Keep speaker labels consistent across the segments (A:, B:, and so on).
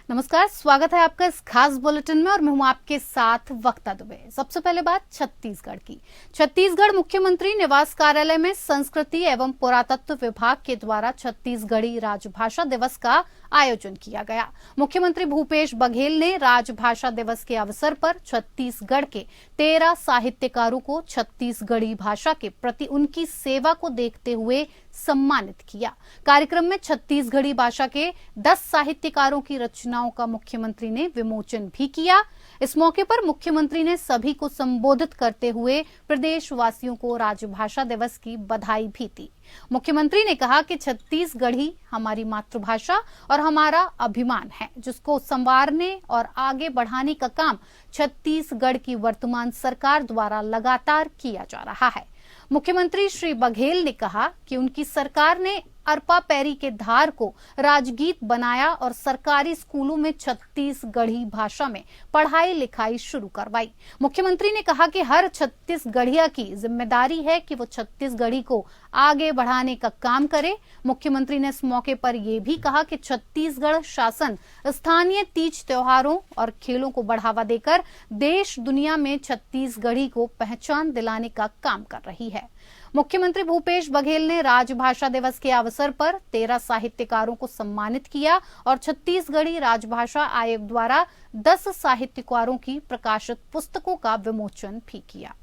A: नमस्कार, स्वागत है आपका इस खास बुलेटिन में और मैं हूं आपके साथ वक्ता दुबे। सबसे पहले बात छत्तीसगढ़ की। छत्तीसगढ़ मुख्यमंत्री निवास कार्यालय में संस्कृति एवं पुरातत्व विभाग के द्वारा छत्तीसगढ़ी राजभाषा दिवस का आयोजन किया गया। मुख्यमंत्री भूपेश बघेल ने राजभाषा दिवस के अवसर पर छत्तीसगढ़ के 13 साहित्यकारों को छत्तीसगढ़ी भाषा के प्रति उनकी सेवा को देखते हुए सम्मानित किया। कार्यक्रम में छत्तीसगढ़ी भाषा के 10 साहित्यकारों की रचनाओं का मुख्यमंत्री ने विमोचन भी किया। इस मौके पर मुख्यमंत्री ने सभी को संबोधित करते हुए प्रदेशवासियों को राजभाषा दिवस की बधाई भी दी। मुख्यमंत्री ने कहा कि छत्तीसगढ़ी हमारी मातृभाषा और हमारा अभिमान है, जिसको संवारने और आगे बढ़ाने का काम छत्तीसगढ़ की वर्तमान सरकार द्वारा लगातार किया जा रहा है। मुख्यमंत्री श्री बघेल ने कहा कि उनकी सरकार ने अरपा पैरी के धार को राजगीत बनाया और सरकारी स्कूलों में छत्तीसगढ़ी भाषा में पढ़ाई लिखाई शुरू करवाई। मुख्यमंत्री ने कहा कि हर छत्तीसगढ़िया की जिम्मेदारी है कि वो छत्तीसगढ़ी को आगे बढ़ाने का काम करे। मुख्यमंत्री ने इस मौके पर यह भी कहा कि छत्तीसगढ़ शासन स्थानीय तीज त्योहारों और खेलों को बढ़ावा देकर देश दुनिया में छत्तीसगढ़ी को पहचान दिलाने का काम कर रही है। मुख्यमंत्री भूपेश बघेल ने राजभाषा दिवस के अवसर पर 13 साहित्यकारों को सम्मानित किया और छत्तीसगढ़ी राजभाषा आयोग द्वारा 10 साहित्यकारों की प्रकाशित पुस्तकों का विमोचन भी किया।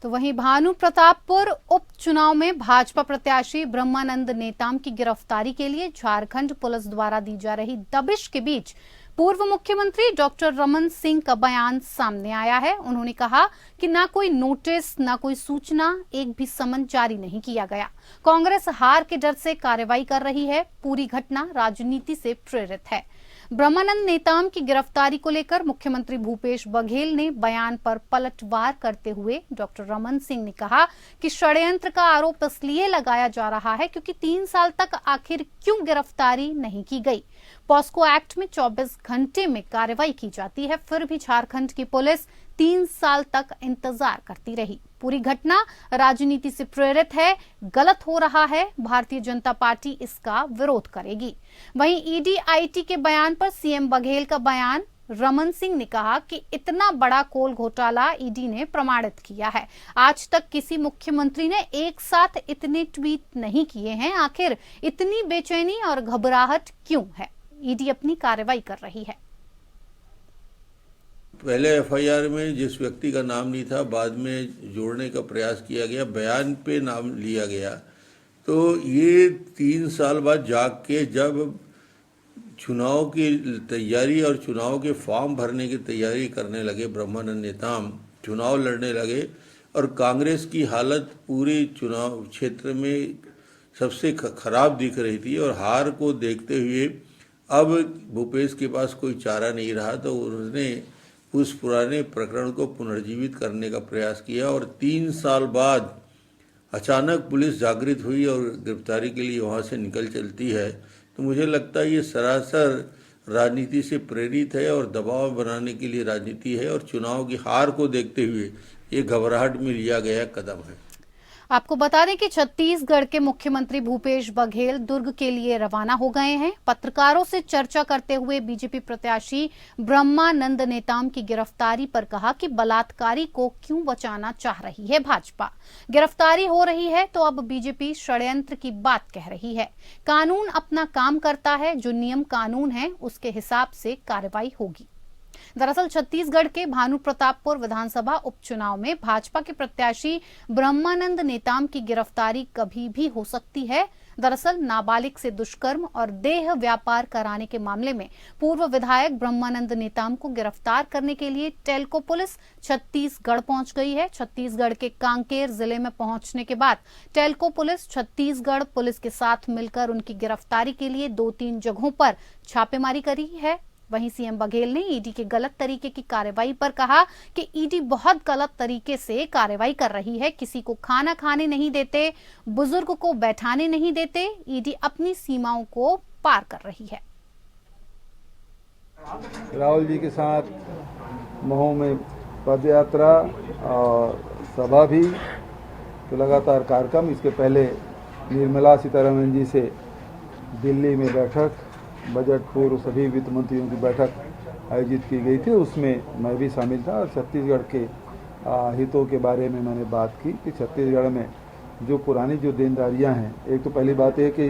A: तो वहीं भानु प्रतापपुर उपचुनाव में भाजपा प्रत्याशी ब्रह्मानंद नेताम की गिरफ्तारी के लिए झारखंड पुलिस द्वारा दी जा रही दबिश के बीच पूर्व मुख्यमंत्री डॉक्टर रमन सिंह का बयान सामने आया है। उन्होंने कहा कि ना कोई नोटिस, ना कोई सूचना, एक भी समन जारी नहीं किया गया। कांग्रेस हार के डर से कार्रवाई कर रही है। पूरी घटना राजनीति से प्रेरित है। ब्रह्मानंद नेताम की गिरफ्तारी को लेकर मुख्यमंत्री भूपेश बघेल ने बयान पर पलटवार करते हुए डॉक्टर रमन सिंह ने कहा कि षड्यंत्र का आरोप इसलिए लगाया जा रहा है क्योंकि 3 साल तक आखिर क्यों गिरफ्तारी नहीं की गई। पॉस्को एक्ट में 24 घंटे में कार्रवाई की जाती है, फिर भी झारखंड की पुलिस 3 साल तक इंतजार करती रही। पूरी घटना राजनीति से प्रेरित है, गलत हो रहा है। भारतीय जनता पार्टी इसका विरोध करेगी। वहीं ईडी आईटी के बयान पर सीएम बघेल का बयान। रमन सिंह ने कहा कि इतना बड़ा कोल घोटाला ईडी ने प्रमाणित किया है। आज तक किसी मुख्यमंत्री ने एक साथ इतने ट्वीट नहीं किए हैं। आखिर इतनी बेचैनी और घबराहट क्यों है? ईडी अपनी कार्रवाई कर रही है।
B: पहले एफआईआर में जिस व्यक्ति का नाम नहीं था, बाद में जोड़ने का प्रयास किया गया, बयान पे नाम लिया गया। तो ये 3 साल बाद जाग के जब चुनाव की तैयारी और चुनाव के फॉर्म भरने की तैयारी करने लगे, ब्रह्मानंद नेताम चुनाव लड़ने लगे और कांग्रेस की हालत पूरी चुनाव क्षेत्र में सबसे खराब दिख रही थी और हार को देखते हुए अब भूपेश के पास कोई चारा नहीं रहा, तो उन्होंने उस पुराने प्रकरण को पुनर्जीवित करने का प्रयास किया और 3 साल बाद अचानक पुलिस जागृत हुई और गिरफ्तारी के लिए वहाँ से निकल चलती है। तो मुझे लगता है ये सरासर राजनीति से प्रेरित है और दबाव बनाने के लिए राजनीति है और चुनाव की हार को देखते हुए ये घबराहट में लिया गया कदम है।
A: आपको बता दें कि छत्तीसगढ़ के मुख्यमंत्री भूपेश बघेल दुर्ग के लिए रवाना हो गए हैं। पत्रकारों से चर्चा करते हुए बीजेपी प्रत्याशी ब्रह्मानंद नेताम की गिरफ्तारी पर कहा कि बलात्कारी को क्यों बचाना चाह रही है भाजपा। गिरफ्तारी हो रही है तो अब बीजेपी षड्यंत्र की बात कह रही है। कानून अपना काम करता है, जो नियम कानून है उसके हिसाब से कार्रवाई होगी। दरअसल छत्तीसगढ़ के भानु प्रतापपुर विधानसभा उपचुनाव में भाजपा के प्रत्याशी ब्रह्मानंद नेताम की गिरफ्तारी कभी भी हो सकती है। दरअसल नाबालिग से दुष्कर्म और देह व्यापार कराने के मामले में पूर्व विधायक ब्रह्मानंद नेताम को गिरफ्तार करने के लिए टेल्को पुलिस छत्तीसगढ़ पहुंच गई है। छत्तीसगढ़ के कांकेर जिले में पहुंचने के बाद टेल्को पुलिस छत्तीसगढ़ पुलिस के साथ मिलकर उनकी गिरफ्तारी के लिए 2-3 जगहों पर छापेमारी करी है। वहीं सीएम बघेल ने ईडी के गलत तरीके की कार्रवाई पर कहा कि ईडी बहुत गलत तरीके से कार्रवाई कर रही है। किसी को खाना खाने नहीं देते, बुजुर्ग को बैठाने नहीं देते। ईडी अपनी सीमाओं को पार कर रही है।
C: राहुल जी के साथ मऊ में पदयात्रा और सभा भी, तो लगातार कार्यक्रम। इसके पहले निर्मला सीतारमण जी से दिल्ली में बैठक, बजट पूर्व सभी वित्त मंत्रियों की बैठक आयोजित की गई थी। उसमें मैं भी शामिल था और छत्तीसगढ़ के हितों के बारे में मैंने बात की कि छत्तीसगढ़ में जो पुरानी जो देनदारियां हैं, एक तो पहली बात है कि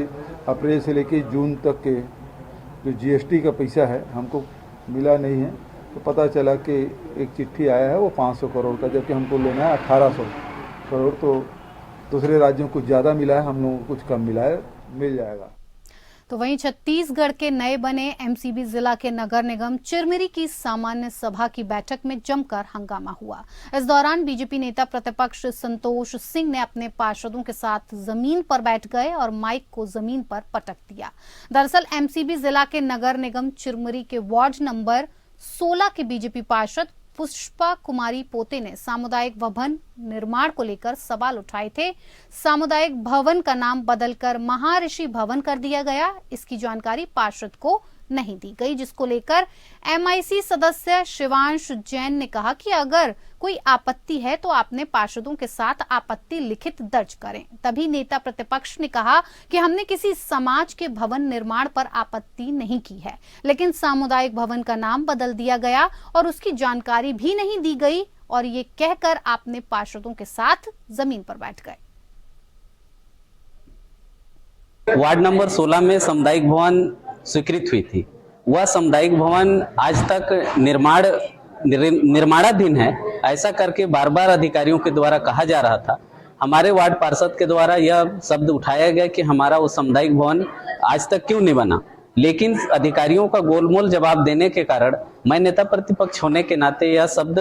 C: अप्रैल से लेकर जून तक के जो जीएसटी का पैसा है हमको मिला नहीं है। तो पता चला कि एक चिट्ठी आया है वो 500 करोड़ का, जबकि हमको लेना है 1800 करोड़। तो दूसरे राज्यों को ज़्यादा मिला है, हम लोगों को कुछ कम मिला है, मिल जाएगा।
A: तो वहीं छत्तीसगढ़ के नए बने एमसीबी जिला के नगर निगम चिरमिरी की सामान्य सभा की बैठक में जमकर हंगामा हुआ। इस दौरान बीजेपी नेता प्रतिपक्ष संतोष सिंह ने अपने पार्षदों के साथ जमीन पर बैठ गए और माइक को जमीन पर पटक दिया। दरअसल एमसीबी जिला के नगर निगम चिरमिरी के वार्ड नंबर 16 के बीजेपी पार्षद पुष्पा कुमारी पोते ने सामुदायिक भवन निर्माण को लेकर सवाल उठाए थे। सामुदायिक भवन का नाम बदलकर महर्षि भवन कर दिया गया। इसकी जानकारी पार्षद को नहीं दी गई, जिसको लेकर एमआईसी सदस्य शिवांश जैन ने कहा कि अगर कोई आपत्ति है तो आपने पार्षदों के साथ आपत्ति लिखित दर्ज करें। तभी नेता प्रतिपक्ष ने कहा कि हमने किसी समाज के भवन निर्माण पर आपत्ति नहीं की है, लेकिन सामुदायिक भवन का नाम बदल दिया गया और उसकी जानकारी भी नहीं दी गई और ये कहकर आपने पार्षदों के साथ जमीन पर बैठ गए।
D: वार्ड नंबर 16 में सामुदायिक भवन स्वीकृत हुई थी। वह सामुदायिक भवन आज तक निर्माणाधीन है, ऐसा करके बार बार अधिकारियों के द्वारा कहा जा रहा था। हमारे वार्ड पार्षद के द्वारा यह शब्द उठाया गया कि हमारा वो सामुदायिक भवन आज तक क्यों नहीं बना, लेकिन अधिकारियों का गोलमोल जवाब देने के कारण मैं नेता प्रतिपक्ष होने के नाते यह शब्द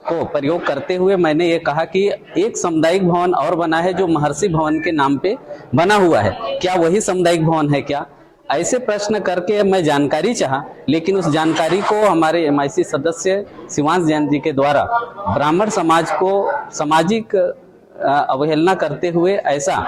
D: को प्रयोग करते हुए मैंने ये कहा कि एक सामुदायिक भवन और बना है जो महर्षि भवन के नाम पे बना हुआ है, क्या वही सामुदायिक भवन है क्या? ऐसे प्रश्न करके मैं जानकारी चाहा, लेकिन उस जानकारी को हमारे एमआईसी सदस्य शिवांश जैन जी के द्वारा ब्राह्मण समाज को सामाजिक अवहेलना करते हुए ऐसा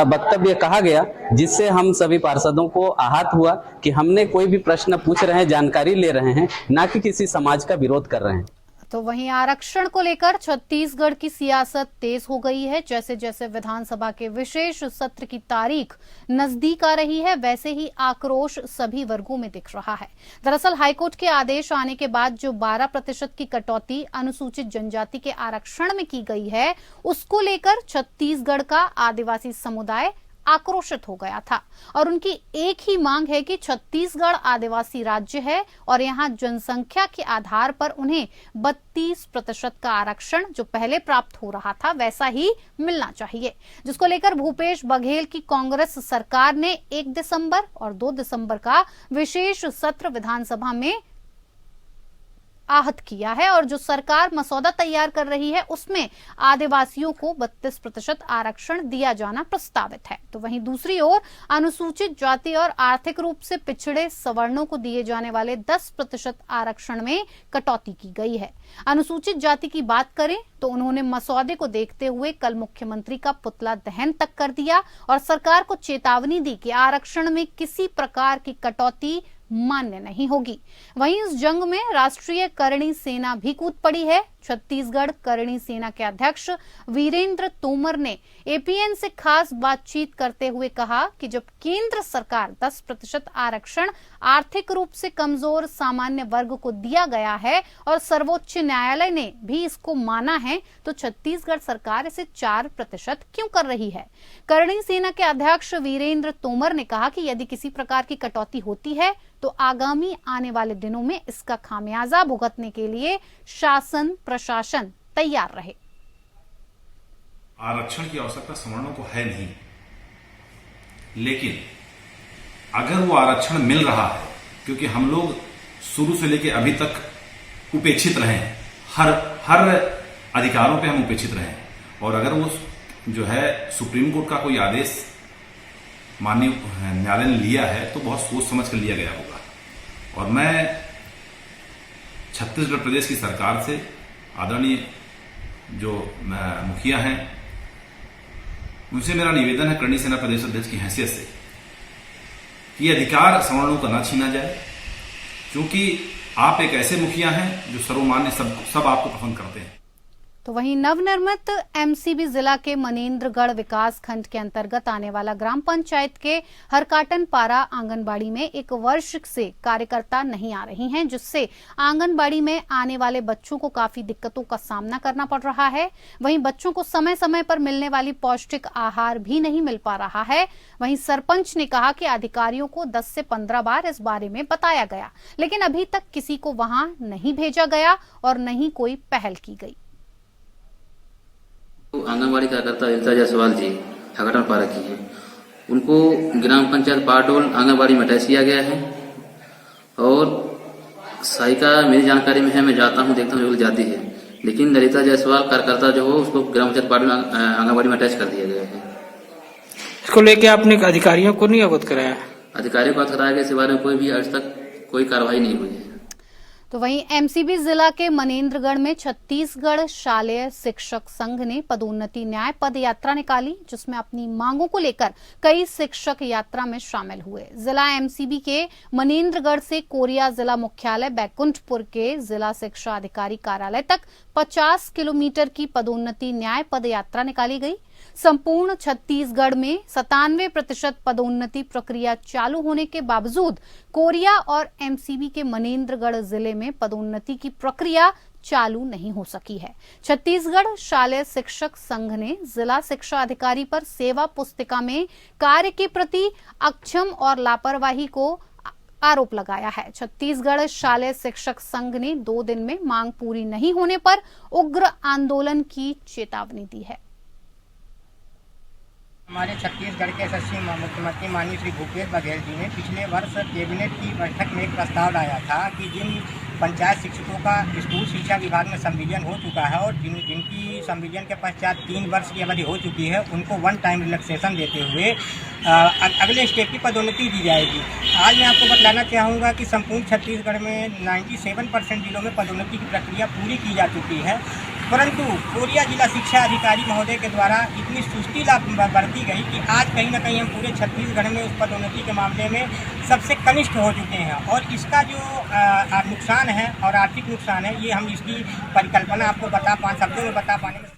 D: वक्तव्य कहा गया, जिससे हम सभी पार्षदों को आहत हुआ कि हमने कोई भी प्रश्न पूछ रहे हैं, जानकारी ले रहे हैं, ना कि किसी समाज का विरोध कर रहे हैं।
A: तो वहीं आरक्षण को लेकर छत्तीसगढ़ की सियासत तेज हो गई है। जैसे जैसे विधानसभा के विशेष सत्र की तारीख नजदीक आ रही है, वैसे ही आक्रोश सभी वर्गों में दिख रहा है। दरअसल हाईकोर्ट के आदेश आने के बाद जो 12% की कटौती अनुसूचित जनजाति के आरक्षण में की गई है, उसको लेकर छत्तीसगढ़ का आदिवासी समुदाय आक्रोशित हो गया था और उनकी एक ही मांग है कि छत्तीसगढ़ आदिवासी राज्य है और यहां जनसंख्या के आधार पर उन्हें 32% का आरक्षण जो पहले प्राप्त हो रहा था वैसा ही मिलना चाहिए, जिसको लेकर भूपेश बघेल की कांग्रेस सरकार ने 1 दिसंबर और 2 दिसंबर का विशेष सत्र विधानसभा में आहत किया है और जो सरकार मसौदा तैयार कर रही है उसमें आदिवासियों को 32% आरक्षण दिया जाना प्रस्तावित है। तो वहीं दूसरी ओर अनुसूचित जाति और आर्थिक रूप से पिछड़े सवर्णों को दिए जाने वाले 10% आरक्षण में कटौती की गई है। अनुसूचित जाति की बात करें तो उन्होंने मसौदे को देखते हुए कल मुख्यमंत्री का पुतला दहन तक कर दिया और सरकार को चेतावनी दी कि आरक्षण में किसी प्रकार की कटौती मान्य नहीं होगी। वहीं इस जंग में राष्ट्रीय करणी सेना भी कूद पड़ी है। छत्तीसगढ़ करणी सेना के अध्यक्ष वीरेंद्र तोमर ने एपीएन से खास बातचीत करते हुए कहा कि जब केंद्र सरकार 10% आरक्षण आर्थिक रूप से कमजोर सामान्य वर्ग को दिया गया है और सर्वोच्च न्यायालय ने भी इसको माना है, तो छत्तीसगढ़ सरकार इसे 4% क्यों कर रही है। करणी सेना के अध्यक्ष वीरेंद्र तोमर ने कहा कि यदि किसी प्रकार की कटौती होती है तो आगामी आने वाले दिनों में इसका खामियाजा भुगतने के लिए शासन प्रशासन तैयार रहे।
E: आरक्षण की आवश्यकता सवर्णों को है नहीं, लेकिन अगर वो आरक्षण मिल रहा है, क्योंकि हम लोग शुरू से लेकर अभी तक उपेक्षित रहे हैं, हर अधिकारों पे हम उपेक्षित रहे हैं, और अगर वो जो है सुप्रीम कोर्ट का कोई आदेश माननीय न्यायालय ने लिया है तो बहुत सोच समझ कर लिया गया होगा। और मैं छत्तीसगढ़ प्रदेश की सरकार से, आदरणीय जो मुखिया हैं, उनसे मेरा निवेदन है करणी सेना प्रदेश अध्यक्ष की हैसियत से कि अधिकार सवर्णों का ना छीना जाए, क्योंकि आप एक ऐसे मुखिया हैं जो सर्वमान्य सब आपको पसंद करते हैं।
A: तो वहीं नवनिर्मित एमसीबी जिला के मनेन्द्रगढ़ विकास खंड के अंतर्गत आने वाला ग्राम पंचायत के हरकाटन पारा आंगनबाड़ी में 1 वर्ष से कार्यकर्ता नहीं आ रही हैं, जिससे आंगनबाड़ी में आने वाले बच्चों को काफी दिक्कतों का सामना करना पड़ रहा है। वहीं बच्चों को समय समय पर मिलने वाली पौष्टिक आहार भी नहीं मिल पा रहा है। वहीं सरपंच ने कहा कि अधिकारियों को 10 से 15 बार इस बारे में बताया गया, लेकिन अभी तक किसी को वहां नहीं भेजा गया और नहीं कोई पहल की गई।
F: आंगनबाड़ी कार्यकर्ता ललिता जायसवाल जी हरकाटन पारा की है, उनको ग्राम पंचायत पारडोल आंगनबाड़ी में अटैच किया गया है और सहायिका मेरी जानकारी में है, मैं जाता हूँ देखता हूँ जाती है, लेकिन ललिता जायसवाल कार्यकर्ता जो हो उसको ग्राम पंचायत पारडोल आंगनबाड़ी में अटैच कर दिया गया है।
G: इसको लेके आपने अधिकारियों को नहीं अवगत कराया?
F: अधिकारियों को अवगत कराया गया, इस बारे में कोई भी आज तक कोई कार्रवाई नहीं हुई है।
A: तो वहीं एमसीबी जिला के मनेन्द्रगढ़ में छत्तीसगढ़ शालेय शिक्षक संघ ने पदोन्नति न्याय पद यात्रा निकाली, जिसमें अपनी मांगों को लेकर कई शिक्षक यात्रा में शामिल हुए। जिला एमसीबी के मनेन्द्रगढ़ से कोरिया जिला मुख्यालय बैकुंठपुर के जिला शिक्षा अधिकारी कार्यालय तक 50 किलोमीटर की पदोन्नति न्याय पद यात्रा निकाली गई। संपूर्ण छत्तीसगढ़ में 97% पदोन्नति प्रक्रिया चालू होने के बावजूद कोरिया और एमसीबी के मनेन्द्रगढ़ जिले में पदोन्नति की प्रक्रिया चालू नहीं हो सकी है। छत्तीसगढ़ शालेय शिक्षक संघ ने जिला शिक्षा अधिकारी पर सेवा पुस्तिका में कार्य के प्रति अक्षम और लापरवाही को आरोप लगाया है। छत्तीसगढ़ शालेय शिक्षक संघ ने 2 दिन में मांग पूरी नहीं होने पर उग्र आंदोलन की चेतावनी दी है।
H: हमारे छत्तीसगढ़ के यशस्वी मुख्यमंत्री माननीय श्री भूपेश बघेल जी ने पिछले वर्ष कैबिनेट की बैठक में एक प्रस्ताव लाया था कि जिन पंचायत शिक्षकों का स्कूल शिक्षा विभाग में संविलियन हो चुका है और जिनकी संविलियन के पश्चात 3 वर्ष की अवधि हो चुकी है, उनको 1 टाइम रिलैक्सेशन देते हुए अगले स्टेप की पदोन्नति दी जाएगी। आज मैं आपको बताना चाहूँगा कि संपूर्ण छत्तीसगढ़ में 97% जिलों में पदोन्नति की प्रक्रिया पूरी की जा चुकी है, परंतु कोरिया जिला शिक्षा अधिकारी महोदय के द्वारा इतनी सुस्ती बरती गई कि आज कहीं ना कहीं हम पूरे छत्तीसगढ़ में उस पदोन्नति के मामले में सबसे कनिष्ठ हो चुके हैं और इसका जो नुकसान है और आर्थिक नुकसान है, ये हम इसकी परिकल्पना आपको शब्दों में बता पाने में।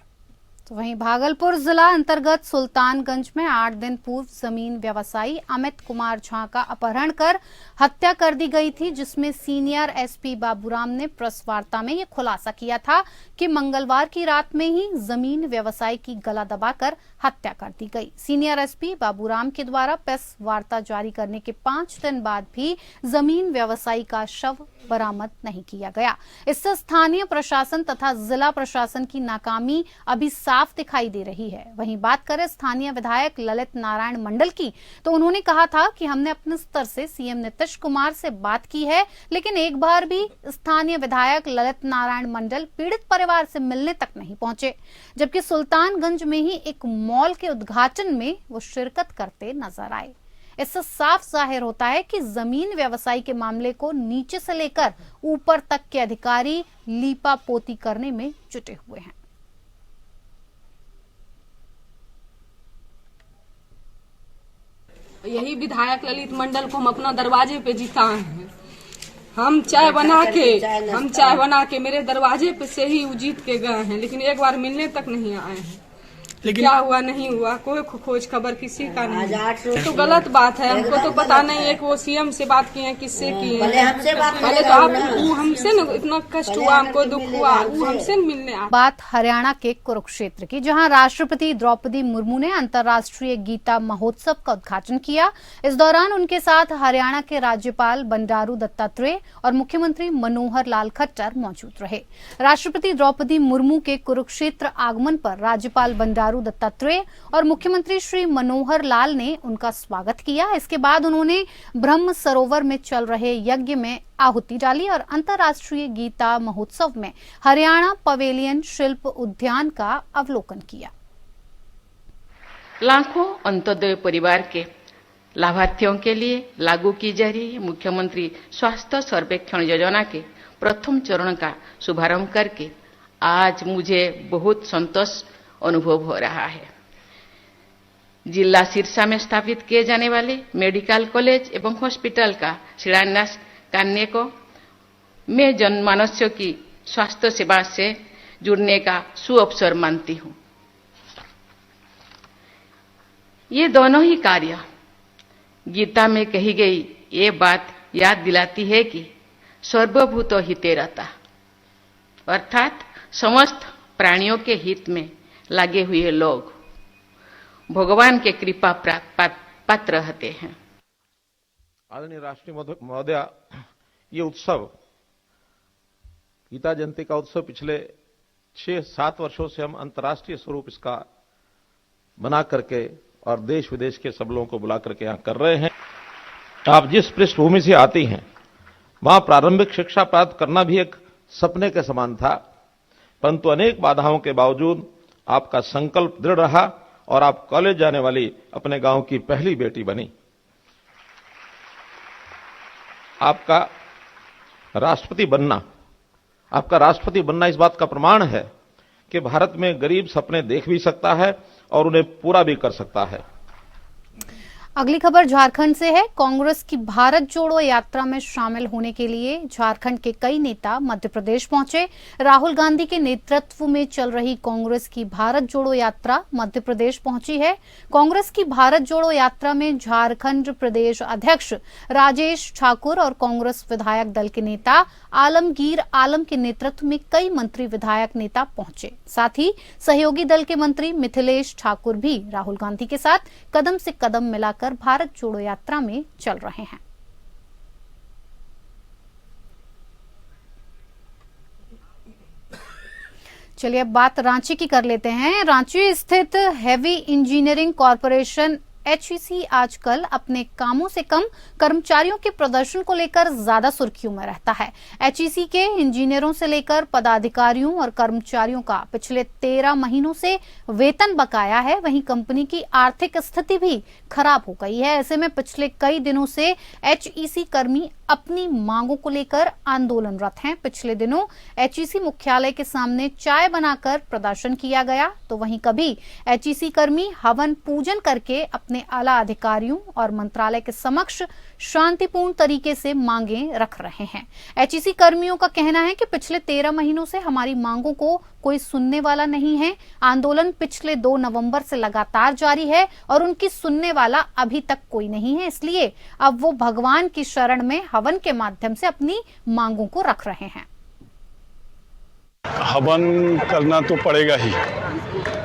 A: तो वहीं भागलपुर जिला अंतर्गत सुल्तानगंज में 8 दिन पूर्व जमीन व्यवसायी अमित कुमार झा का अपहरण कर हत्या कर दी गई थी, जिसमें सीनियर एसपी बाबूराम ने प्रेस वार्ता में ये खुलासा किया था कि मंगलवार की रात में ही जमीन व्यवसायी की गला दबाकर हत्या कर दी गई। सीनियर एसपी बाबूराम के द्वारा प्रेस वार्ता जारी करने के 5 दिन बाद भी जमीन व्यवसायी का शव बरामद नहीं किया गया। इससे स्थानीय प्रशासन तथा जिला प्रशासन की नाकामी अभी साफ दिखाई दे रही है। वहीं बात करें स्थानीय विधायक ललित नारायण मंडल की, तो उन्होंने कहा था कि हमने अपने स्तर से सीएम नीतीश कुमार से बात की है, लेकिन एक बार भी स्थानीय विधायक ललित नारायण मंडल पीड़ित परिवार से मिलने तक नहीं पहुंचे, जबकि सुल्तानगंज में ही एक मॉल के उद्घाटन में वो शिरकत करते नजर आए। इससे साफ जाहिर होता है कि जमीन व्यवसायी के मामले को नीचे से लेकर ऊपर तक के अधिकारी लीपापोती करने में जुटे हुए हैं।
I: यही विधायक ललित मंडल को हम अपना दरवाजे पे जिताए हैं। हम चाय बना के मेरे दरवाजे पे से ही जीत के गए हैं, लेकिन एक बार मिलने तक नहीं आए हैं। लेकिन क्या हुआ नहीं हुआ कोई खोज खबर किसी का नहीं। तो गलत बात है, हमको तो पता नहीं है कि वो सीएम से बात किए किससे किए। पहले तो आप हमसे न इतना कष्ट हुआ, हमको दुख हुआ, वो हमसे मिलने आ।
A: बात हरियाणा के कुरुक्षेत्र की, जहां राष्ट्रपति द्रौपदी मुर्मू ने अंतर्राष्ट्रीय गीता महोत्सव का उद्घाटन किया। इस दौरान उनके साथ हरियाणा के राज्यपाल बंडारू दत्तात्रेय और मुख्यमंत्री मनोहर लाल खट्टर मौजूद रहे। राष्ट्रपति द्रौपदी मुर्मू के कुरुक्षेत्र आगमन पर राज्यपाल बंडारू दत्तात्रेय और मुख्यमंत्री श्री मनोहर लाल ने उनका स्वागत किया। इसके बाद उन्होंने ब्रह्म सरोवर में चल रहे यज्ञ में आहुति डाली और अंतर्राष्ट्रीय गीता महोत्सव में हरियाणा पवेलियन शिल्प उद्यान का अवलोकन किया।
J: लाखों अंत्योदय परिवार के लाभार्थियों के लिए लागू की जा रही मुख्यमंत्री स्वास्थ्य सर्वेक्षण योजना के प्रथम चरण का शुभारंभ करके आज मुझे बहुत संतोष अनुभव हो रहा है। जिला सिरसा में स्थापित किए जाने वाले मेडिकल कॉलेज एवं हॉस्पिटल का शिलान्यास करने को मैं जनमानस की स्वास्थ्य सेवा से जुड़ने का सुअवसर मानती हूं। ये दोनों ही कार्य गीता में कही गई ये बात याद दिलाती है कि सर्वभूत हिते रता, अर्थात समस्त प्राणियों के हित में लगे हुए लोग भगवान के कृपा पात्र रहते हैं।
K: आदरणीय राष्ट्रीय महोदया, ये उत्सव गीता जयंती का उत्सव पिछले 6-7 वर्षों से हम अंतर्राष्ट्रीय स्वरूप इसका बना करके और देश विदेश के सब लोगों को बुला करके यहां कर रहे हैं। आप जिस पृष्ठभूमि से आती हैं वहां प्रारंभिक शिक्षा प्राप्त करना भी एक सपने के समान था, परंतु अनेक बाधाओं के बावजूद आपका संकल्प दृढ़ रहा और आप कॉलेज जाने वाली अपने गांव की पहली बेटी बनी। आपका राष्ट्रपति बनना इस बात का प्रमाण है कि भारत में गरीब सपने देख भी सकता है और उन्हें पूरा भी कर सकता है।
A: अगली खबर झारखंड से है। कांग्रेस की भारत जोड़ो यात्रा में शामिल होने के लिए झारखंड के कई नेता मध्य प्रदेश पहुंचे। राहुल गांधी के नेतृत्व में चल रही कांग्रेस की भारत जोड़ो यात्रा मध्य प्रदेश पहुंची है। कांग्रेस की भारत जोड़ो यात्रा में झारखंड प्रदेश अध्यक्ष राजेश ठाकुर और कांग्रेस विधायक दल के नेता आलमगीर आलम के नेतृत्व में कई मंत्री विधायक नेता पहुंचे। साथ ही सहयोगी दल के मंत्री मिथिलेश ठाकुर भी राहुल गांधी के साथ कदम से कदम मिलाकर भारत जोड़ो यात्रा में चल रहे हैं। चलिए अब बात रांची की कर लेते हैं। रांची स्थित हेवी इंजीनियरिंग कॉरपोरेशन HEC आजकल अपने कामों से कम कर्मचारियों के प्रदर्शन को लेकर ज्यादा सुर्खियों में रहता है। HEC के इंजीनियरों से लेकर पदाधिकारियों और कर्मचारियों का पिछले 13 महीनों से वेतन बकाया है। वहीं कंपनी की आर्थिक स्थिति भी खराब हो गई है। ऐसे में पिछले कई दिनों से HEC कर्मी अपनी मांगों को लेकर आंदोलनरत हैं। पिछले दिनों HEC मुख्यालय के सामने चाय बनाकर प्रदर्शन किया गया, तो वहीं कभी HEC कर्मी हवन पूजन करके अपने आला अधिकारियों और मंत्रालय के समक्ष शांतिपूर्ण तरीके से मांगे रख रहे हैं। HEC कर्मियों का कहना है कि पिछले 13 महीनों से हमारी मांगों को कोई सुनने वाला नहीं है। आंदोलन पिछले 2 नवंबर से लगातार जारी है और उनकी सुनने वाला अभी तक कोई नहीं है। इसलिए अब वो भगवान की शरण में हवन के माध्यम से अपनी मांगों को रख रहे हैं।
L: हवन करना तो पड़ेगा ही,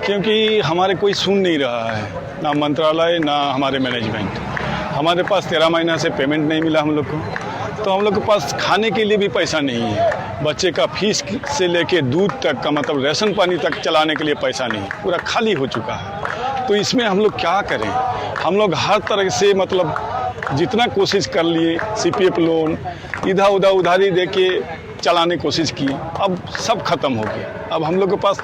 L: क्योंकि हमारे कोई सुन नहीं रहा है, ना मंत्रालय ना हमारे मैनेजमेंट। हमारे पास 13 महीना से पेमेंट नहीं मिला हम लोग को, तो हम लोग के पास खाने के लिए भी पैसा नहीं है। बच्चे का फीस से लेके दूध तक का मतलब राशन पानी तक चलाने के लिए पैसा नहीं, पूरा खाली हो चुका है। तो इसमें हम लोग क्या करें? हम लोग हर तरह से मतलब जितना कोशिश कर लिए, CPF लोन इधर उधर उधारी देके चलाने की कोशिश की, अब सब खत्म हो गया। अब हम लोग के पास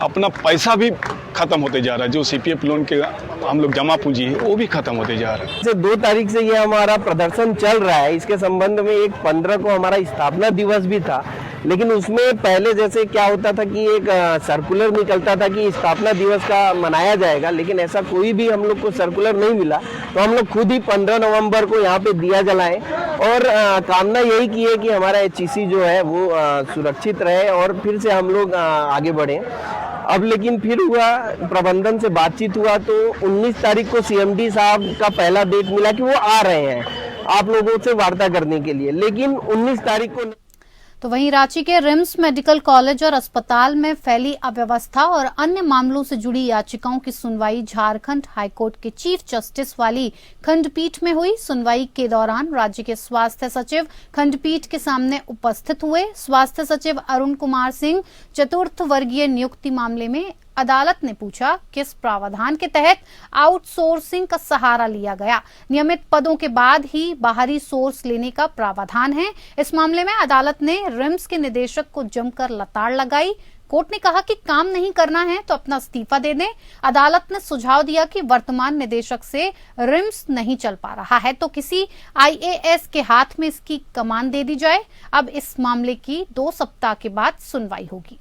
L: अपना पैसा भी खत्म होते जा रहा है। जो CPF लोन के हम लोग जमा पूंजी है वो भी खत्म होते जा रहा है।
M: 2 तारीख से ये हमारा प्रदर्शन चल रहा है। इसके संबंध में एक 15 को हमारा स्थापना दिवस भी था, लेकिन उसमें पहले जैसे क्या होता था कि एक सर्कुलर निकलता था कि स्थापना दिवस का मनाया जाएगा, लेकिन ऐसा कोई भी हम लोग को सर्कुलर नहीं मिला। तो हम लोग खुद ही 15 नवंबर को यहाँ पे दिया जलाएं और कामना यही की है कि हमारा HEC जो है वो सुरक्षित रहे और फिर से हम लोग आगे बढ़े। अब लेकिन फिर हुआ, प्रबंधन से बातचीत हुआ तो 19 तारीख को CMD साहब का पहला डेट मिला कि वो आ रहे हैं आप लोगों से वार्ता करने के लिए, लेकिन 19 तारीख को।
A: तो वहीं रांची के रिम्स मेडिकल कॉलेज और अस्पताल में फैली अव्यवस्था और अन्य मामलों से जुड़ी याचिकाओं की सुनवाई झारखंड हाईकोर्ट के चीफ जस्टिस वाली खंडपीठ में हुई। सुनवाई के दौरान राज्य के स्वास्थ्य सचिव खंडपीठ के सामने उपस्थित हुए। स्वास्थ्य सचिव अरुण कुमार सिंह चतुर्थ वर्गीय नियुक्ति मामले में अदालत ने पूछा किस प्रावधान के तहत आउटसोर्सिंग का सहारा लिया गया। नियमित पदों के बाद ही बाहरी सोर्स लेने का प्रावधान है। इस मामले में अदालत ने रिम्स के निदेशक को जमकर लताड़ लगाई। कोर्ट ने कहा कि काम नहीं करना है तो अपना इस्तीफा दे दें। अदालत ने सुझाव दिया कि वर्तमान निदेशक से रिम्स नहीं चल पा रहा है तो किसी IAS के हाथ में इसकी कमान दे दी जाए। अब इस मामले की 2 सप्ताह के बाद सुनवाई होगी।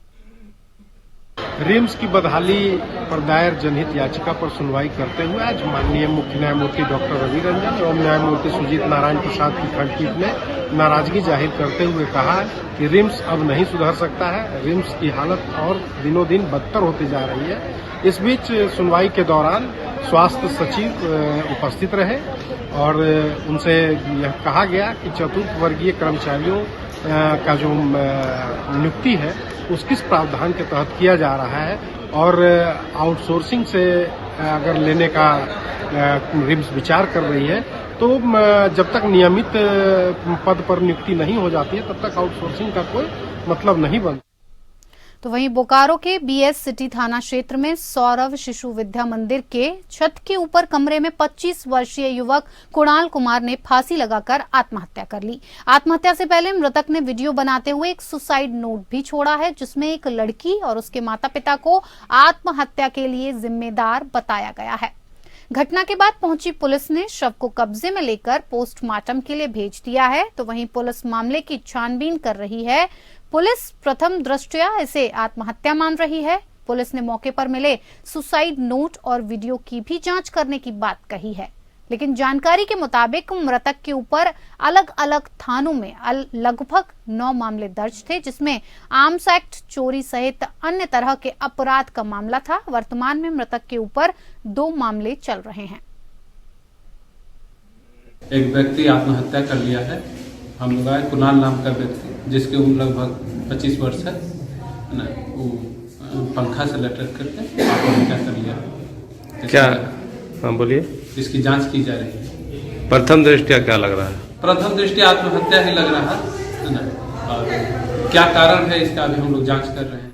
N: रिम्स की बदहाली पर दायर जनहित याचिका पर सुनवाई करते हुए आज माननीय मुख्य न्यायमूर्ति डॉक्टर रवि रंजन एवं न्यायमूर्ति सुजीत नारायण प्रसाद की खंडपीठ ने नाराजगी जाहिर करते हुए कहा कि रिम्स अब नहीं सुधर सकता है, रिम्स की हालत और दिनों दिन बदतर होती जा रही है। इस बीच सुनवाई के दौरान स्वास्थ्य सचिव उपस्थित रहे और उनसे यह कहा गया कि चतुर्थ वर्गीय कर्मचारियों का जो नियुक्ति है उस किस प्रावधान के तहत किया जा रहा है और आउटसोर्सिंग से अगर लेने का रिम्स विचार कर रही है तो जब तक नियमित पद पर नियुक्ति नहीं हो जाती है तब तक आउटसोर्सिंग का कोई मतलब नहीं बनता।
A: तो वहीं बोकारो के बीएस सिटी थाना क्षेत्र में सौरभ शिशु विद्या मंदिर के छत के ऊपर कमरे में 25 वर्षीय युवक कुणाल कुमार ने फांसी लगाकर आत्महत्या कर ली। आत्महत्या से पहले मृतक ने वीडियो बनाते हुए एक सुसाइड नोट भी छोड़ा है, जिसमें एक लड़की और उसके माता पिता को आत्महत्या के लिए जिम्मेदार बताया गया है। घटना के बाद पहुंची पुलिस ने शव को कब्जे में लेकर पोस्टमार्टम के लिए भेज दिया है। तो वहीं पुलिस मामले की छानबीन कर रही है। पुलिस प्रथम दृष्टया इसे आत्महत्या मान रही है। पुलिस ने मौके पर मिले सुसाइड नोट और वीडियो की भी जांच करने की बात कही है, लेकिन जानकारी के मुताबिक मृतक के ऊपर अलग अलग थानों में लगभग 9 मामले दर्ज थे, जिसमें आर्म्स एक्ट, चोरी सहित अन्य तरह के अपराध का मामला था। वर्तमान में मृतक के ऊपर 2 मामले चल रहे हैं।
O: एक व्यक्ति आत्महत्या कर लिया है, हम लोग आए, कुणाल नाम का व्यक्ति जिसकी उम्र लगभग 25 वर्ष है ना, वो पंखा से लटक करके आत्महत्या कर लिया।
P: क्या? हाँ बोलिए।
O: इसकी जांच की जा रही है।
P: प्रथम दृष्टया क्या लग रहा है?
O: प्रथम दृष्टया आत्महत्या ही लग रहा है ना, और क्या कारण है इसका अभी हम लोग जांच कर रहे हैं।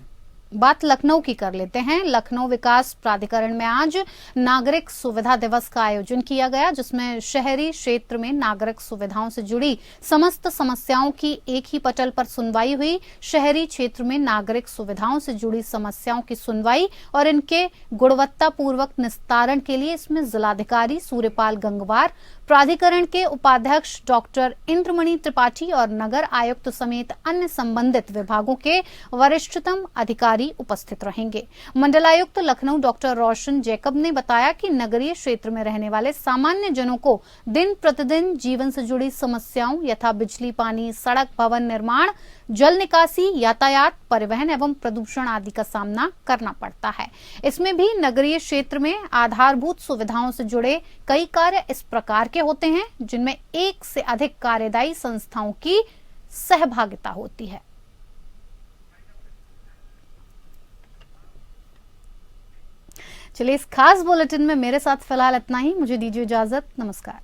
A: बात लखनऊ की कर लेते हैं। लखनऊ विकास प्राधिकरण में आज नागरिक सुविधा दिवस का आयोजन किया गया, जिसमें शहरी क्षेत्र में नागरिक सुविधाओं से जुड़ी समस्त समस्याओं की एक ही पटल पर सुनवाई हुई। शहरी क्षेत्र में नागरिक सुविधाओं से जुड़ी समस्याओं की सुनवाई और इनके गुणवत्तापूर्वक निस्तारण के लिए इसमें जिलाधिकारी सूर्यपाल गंगवार, प्राधिकरण के उपाध्यक्ष डॉक्टर इंद्रमणि त्रिपाठी और नगर आयुक्त समेत अन्य संबंधित विभागों के वरिष्ठतम अधिकारी उपस्थित रहेंगे। मंडलायुक्त लखनऊ डॉक्टर रोशन जैकब ने बताया कि नगरीय क्षेत्र में रहने वाले सामान्य जनों को दिन प्रतिदिन जीवन से जुड़ी समस्याओं यथा बिजली, पानी, सड़क, भवन निर्माण, जल निकासी, यातायात, परिवहन एवं प्रदूषण आदि का सामना करना पड़ता है। इसमें भी नगरीय क्षेत्र में आधारभूत सुविधाओं से जुड़े कई कार्य इस प्रकार के होते हैं जिनमें एक से अधिक कार्यदायी संस्थाओं की सहभागिता होती है। चलिए, इस खास बुलेटिन में मेरे साथ फिलहाल इतना ही। मुझे दीजिए इजाजत। नमस्कार।